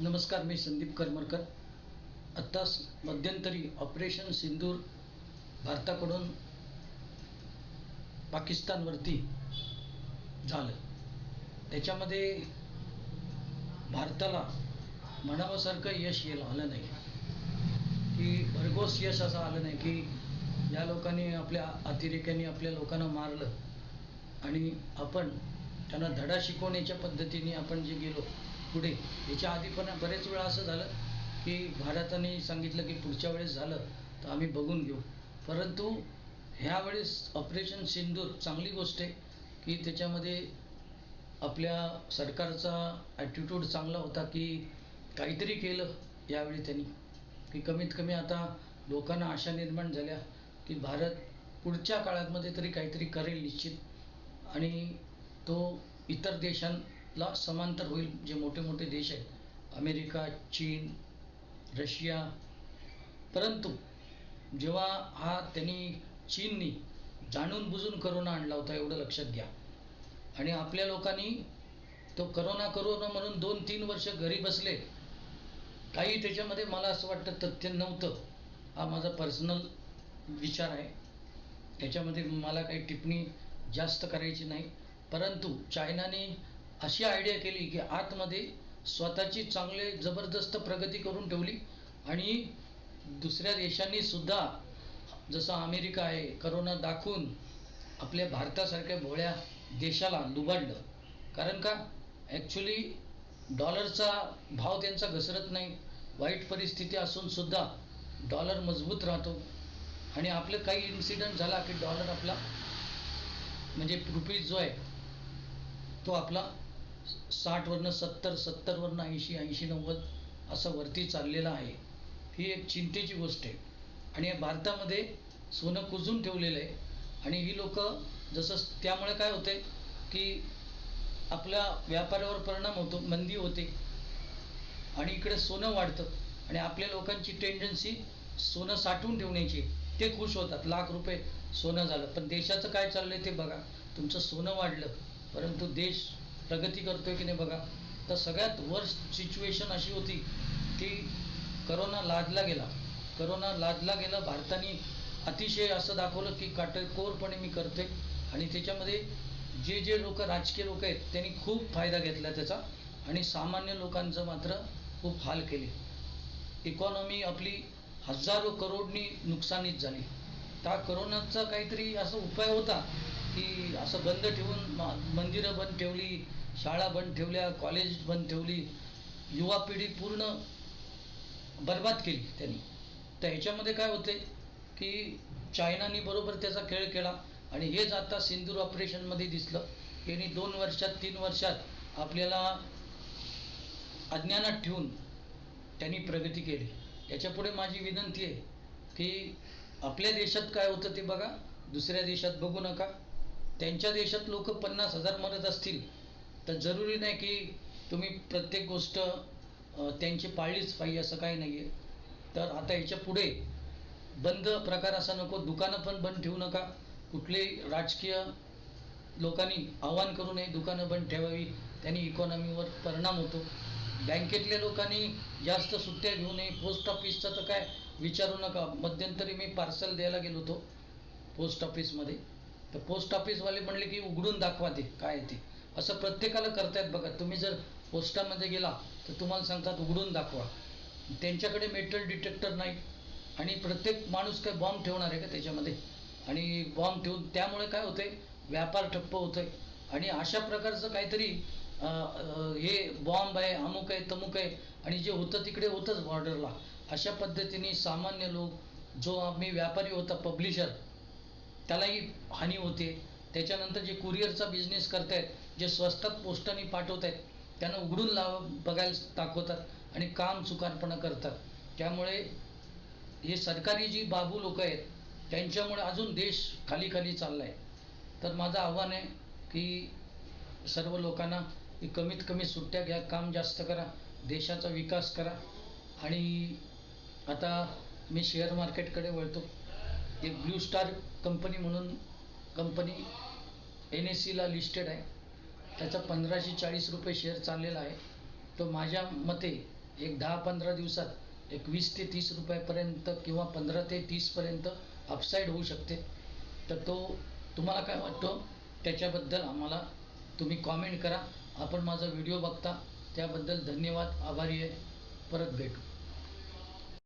नमस्कार, मी संदीप करमरकर. आत्ताच मध्यंतरी ऑपरेशन सिंदूर भारताकडून पाकिस्तानवरती झालं. त्याच्यामध्ये भारताला म्हणावंसारखं यश आलं नाही, की भरघोस यश असं आलं नाही की या लोकांनी आपल्या अतिरेक्यांनी आपल्या लोकांना मारलं आणि आपण त्यांना धडा शिकवण्याच्या पद्धतीने आपण जे गेलो पुढे. याच्या आधी पण बरेच वेळा असं झालं की भारताने सांगितलं की पुढच्या वेळेस झालं तर आम्ही बघून घेऊ, परंतु ह्यावेळेस ऑपरेशन सिंदूर चांगली गोष्ट आहे की त्याच्यामध्ये आपल्या सरकारचा ॲटिट्यूड चांगला होता की काहीतरी केलं यावेळी त्यांनी, की कमीत कमी आता लोकांना आशा निर्माण झाल्या की भारत पुढच्या काळामध्ये तरी काहीतरी करेल निश्चित, आणि तो इतर देशांना समांतर होईल. जे मोठे मोठे देश आहेत, अमेरिका, चीन, रशिया. परंतु जेव्हा त्यांनी चीननी जाणून बुजून करोना आणला होता, एवढं लक्षात घ्या, आणि आपल्या लोकांनी तो करोना म्हणून 2-3 वर्ष घरी बसले. काही त्याच्यामध्ये मला असं वाटतं तथ्य नव्हतं. हा माझा पर्सनल विचार आहे, त्याच्यामध्ये मला काही टिप्पणी जास्त करायची नाही. परंतु चायनाने अशी आयडिया केली की आतमध्ये स्वतःची चांगले जबरदस्त प्रगती करून ठेवली, आणि दुसऱ्या देशांनी सुद्धा, जसं अमेरिका आहे, करोना दाखवून आपल्या भारतासारख्या भोळ्या देशाला लुबाडलं. कारण का, ॲक्च्युली डॉलरचा भाव त्यांचा घसरत नाही. वाईट परिस्थिती असून सुद्धा डॉलर मजबूत राहतो. आणि आपलं काही इन्सिडेंट झाला की डॉलर आपला म्हणजे रुपीज जो आहे तो आपला 60वरनं 70, 70वरनं 80, 80-90 असं वरती चाललेला आहे. ही एक चिंतेची गोष्ट आहे. आणि भारतामध्ये सोनं कुजून ठेवलेलं आहे. आणि ही लोक जसं, त्यामुळे काय होते की आपल्या व्यापारावर परिणाम होतो, मंदी होते, आणि इकडे सोनं वाढतं, आणि आपल्या लोकांची टेंडन्सी सोनं साठवून ठेवण्याची. ते खुश होतात, लाख रुपये सोनं झालं. पण देशाचं काय चाललंय ते बघा. तुमचं सोनं वाढलं परंतु देश प्रगती करतोय की नाही बघा. तर सगळ्यात वर्स्ट सिच्युएशन अशी होती की करोना लादला गेला. भारताने अतिशय असं दाखवलं की काटेकोरपणे मी करते, आणि त्याच्यामध्ये जे लोक राजकीय लोक आहेत त्यांनी खूप फायदा घेतला त्याचा, आणि सामान्य लोकांचं मात्र खूप हाल केले. इकॉनॉमी आपली हजारो करोडनी नुकसानीत झाली. त्या करोनाचा काहीतरी असा उपाय होता की असं बंद ठेवून मंदिरं बंद ठेवली, शाळा बंद ठेवल्या, कॉलेज बंद ठेवली, युवा पिढी पूर्ण बर्बाद केली त्यांनी. तर ह्याच्यामध्ये काय होते की चायनाने बरोबर त्याचा खेळ केला, आणि हेच आता सिंदूर ऑपरेशनमध्ये दिसलं. यांनी 2 वर्षात 3 वर्षात आपल्याला अज्ञानात ठेवून त्यांनी प्रगती केली. याच्यापुढे माझी विनंती आहे की आपल्या देशात काय होतं ते बघा, दुसऱ्या देशात बघू नका. त्यांच्या देशात लोक 50,000 मरत असतील तर जरुरी नाही की तुम्ही प्रत्येक गोष्ट त्यांची पाळलीच पाहिजे, असं काही नाही आहे. तर आता याच्या पुढे बंद प्रकार असा नको. दुकानं पण बंद ठेवू नका. कुठलेही राजकीय लोकांनी आवाहन करू नये दुकानं बंद ठेवावी, त्यांनी इकॉनॉमीवर परिणाम होतो. बँकेतल्या लोकांनी जास्त सुट्ट्या घेऊ नये. पोस्ट ऑफिसचं तर काय विचारू नका. मध्यंतरी मी पार्सल द्यायला गेलो होतो पोस्ट ऑफिसमध्ये, तर पोस्ट ऑफिसवाले म्हणले की उघडून दाखवा ते काय ते. असं प्रत्येकाला करतायत बघा. तुम्ही जर पोस्टामध्ये गेला तर तुम्हाला सांगतात उघडून दाखवा. त्यांच्याकडे मेटल डिटेक्टर नाही, आणि प्रत्येक माणूस काय बॉम्ब ठेवणार आहे का त्याच्यामध्ये, आणि बॉम्ब ठेवून त्यामुळे काय होते, व्यापार ठप्प होतोय. आणि अशा प्रकारचं काहीतरी हे बॉम्ब आहे, अमुक आहे, तमुक आहे, आणि जे होतं तिकडे होतंच बॉर्डरला. अशा पद्धतीने सामान्य लोक, जो आम्ही व्यापारी होता, पब्लिशर, त्यालाही हानी होते. त्याच्यानंतर जे कुरिअरचा बिझनेस करतायत, जे स्वस्तात पोस्टाने पाठवत आहेत, त्यांना उघडून बघायला दाखवतात आणि काम चुकारपणा करतात. त्यामुळे हे सरकारी जी बाबू लोक आहेत त्यांच्यामुळे अजून देश खाली खाली चालला आहे. तर माझं आव्हान आहे की सर्व लोकांना की कमीत कमी सुट्ट्या घ्या, काम जास्त करा, देशाचा विकास करा. आणि आता मी शेअर मार्केटकडे वळतो. एक ब्लू स्टार कंपनी म्हणून कंपनी NSEला लिस्टेड आहे. त्याचा 1540 रुपये शेअर चाललेला आहे. तो माझ्या मते एक 10-15 दिवसात एक 20 ते 30 रुपयापर्यंत किंवा 15 ते 30 पर्यंत अपसाईड होऊ शकते. तर तो तुम्हाला काय वाटतं त्याच्याबद्दल आम्हाला तुम्ही कॉमेंट करा. आपण माझा व्हिडिओ बघता त्याबद्दल धन्यवाद, आभारी आहे. परत भेटू.